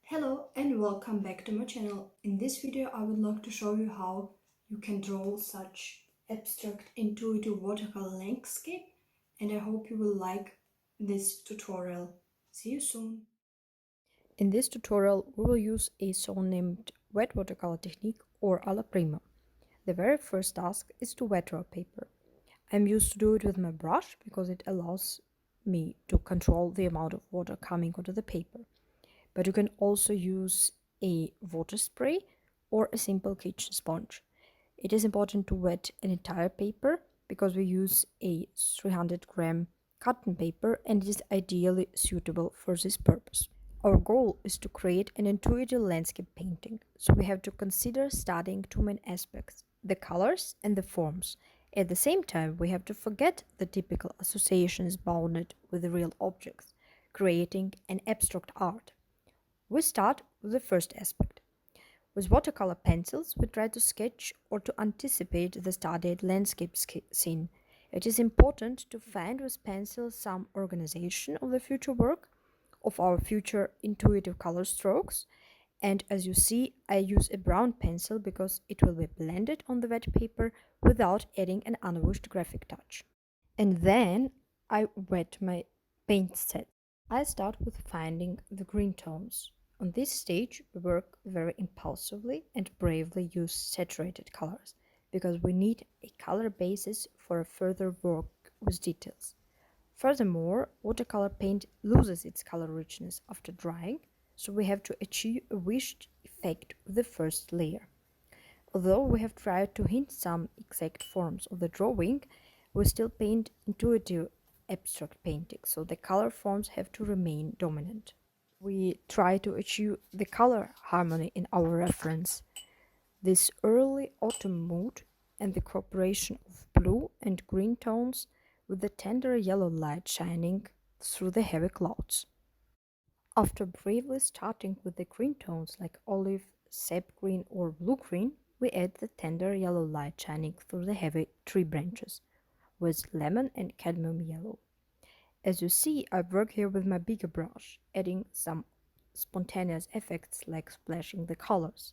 Hello and welcome back to my channel. In this video I would like to show you how you can draw such abstract intuitive watercolor landscape, and I hope you will like this tutorial. See you soon. In this tutorial, we will use a so-named wet watercolor technique or alla prima. The very first task is to wet draw paper. I'm used to do it with my brush because it allows me to control the amount of water coming onto the paper. But you can also use a water spray or a simple kitchen sponge. It is important to wet an entire paper because we use a 300-gram cotton paper and it is ideally suitable for this purpose. Our goal is to create an intuitive landscape painting, so we have to consider studying two main aspects, the colors and the forms. At the same time, we have to forget the typical associations bounded with the real objects, creating an abstract art. We start with the first aspect. With watercolor pencils, we try to sketch or to anticipate the studied landscape scene. It is important to find with pencil some organization of the future work, of our future intuitive color strokes. And as you see, I use a brown pencil because it will be blended on the wet paper without adding an unwished graphic touch. And then I wet my paint set. I start with finding the green tones. On this stage, we work very impulsively and bravely use saturated colors because we need a color basis for a further work with details. Furthermore, watercolor paint loses its color richness after drying, so we have to achieve a wished effect with the first layer. Although we have tried to hint some exact forms of the drawing, we still paint intuitive abstract painting, so the color forms have to remain dominant. We try to achieve the color harmony in our reference. This early autumn mood and the cooperation of blue and green tones with the tender yellow light shining through the heavy clouds. After bravely starting with the green tones like olive, sap green, or blue green, we add the tender yellow light shining through the heavy tree branches with lemon and cadmium yellow. As you see, I work here with my bigger brush, adding some spontaneous effects like splashing the colors.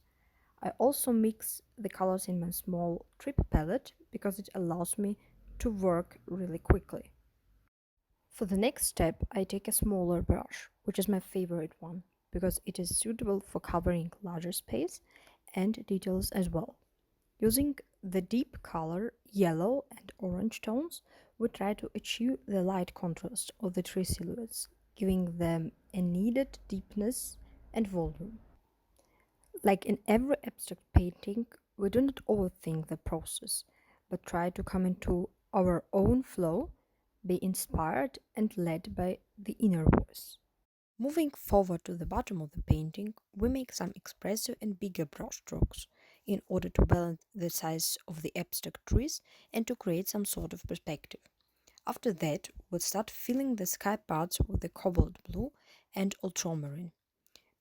I also mix the colors in my small trip palette because it allows me to work really quickly. For the next step, I take a smaller brush, which is my favorite one, because it is suitable for covering larger space and details as well. Using the deep color yellow and orange tones, we try to achieve the light contrast of the tree silhouettes, giving them a needed deepness and volume. Like in every abstract painting, we do not overthink the process, but try to come into our own flow, be inspired and led by the inner voice. Moving forward to the bottom of the painting, we make some expressive and bigger brushstrokes in order to balance the size of the abstract trees and to create some sort of perspective. After that, we'll start filling the sky parts with the cobalt blue and ultramarine.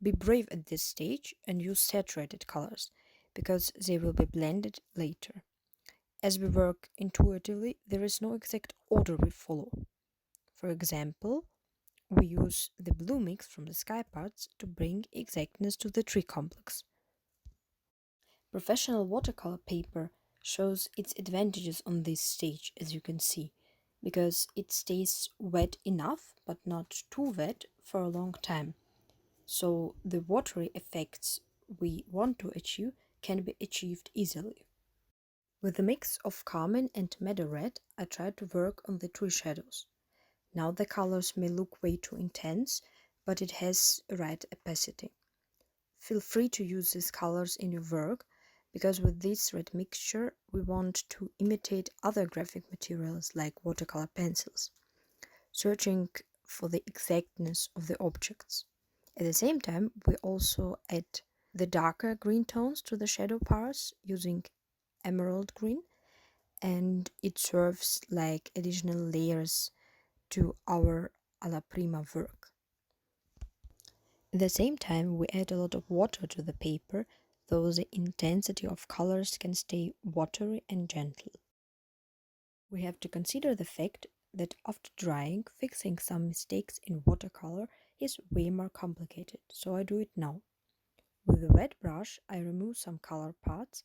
Be brave at this stage and use saturated colors because they will be blended later. As we work intuitively, there is no exact order we follow. For example, we use the blue mix from the sky parts to bring exactness to the tree complex. Professional watercolor paper shows its advantages on this stage, as you can see, because it stays wet enough but not too wet for a long time. So the watery effects we want to achieve can be achieved easily. With a mix of carmine and meadow red, I tried to work on the tree shadows. Now the colors may look way too intense, but it has a right opacity. Feel free to use these colors in your work, because with this red mixture we want to imitate other graphic materials like watercolor pencils, searching for the exactness of the objects. At the same time, we also add the darker green tones to the shadow parts using emerald green, and it serves like additional layers to our alla prima work. At the same time, we add a lot of water to the paper, though the intensity of colors can stay watery and gentle. We have to consider the fact that after drying, fixing some mistakes in watercolor is way more complicated, so I do it now. With a wet brush, I remove some color parts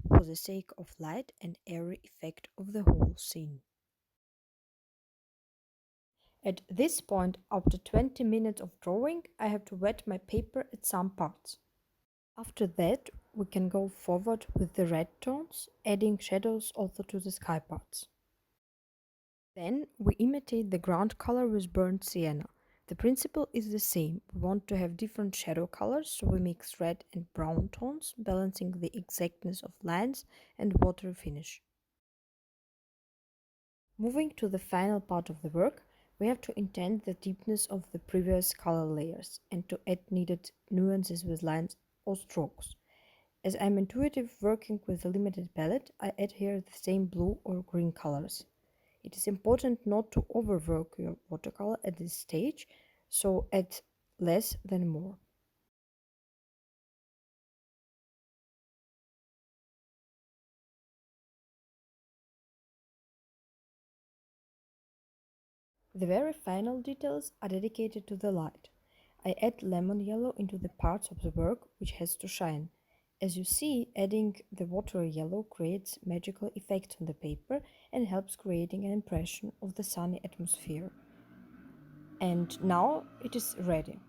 for the sake of light and airy effect of the whole scene. At this point, after 20 minutes of drawing, I have to wet my paper at some parts. After that, we can go forward with the red tones, adding shadows also to the sky parts. Then we imitate the ground color with burnt sienna. The principle is the same. We want to have different shadow colors, so we mix red and brown tones, balancing the exactness of lines and water finish. Moving to the final part of the work, we have to intend the deepness of the previous color layers and to add needed nuances with lines or strokes. As I'm intuitive working with a limited palette, I add here the same blue or green colors. It is important not to overwork your watercolor at this stage, so add less than more. The very final details are dedicated to the light. I add lemon yellow into the parts of the work which has to shine. As you see, adding the watery yellow creates magical effects on the paper and helps creating an impression of the sunny atmosphere. And now it is ready.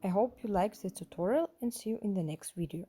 I hope you liked this tutorial and see you in the next video.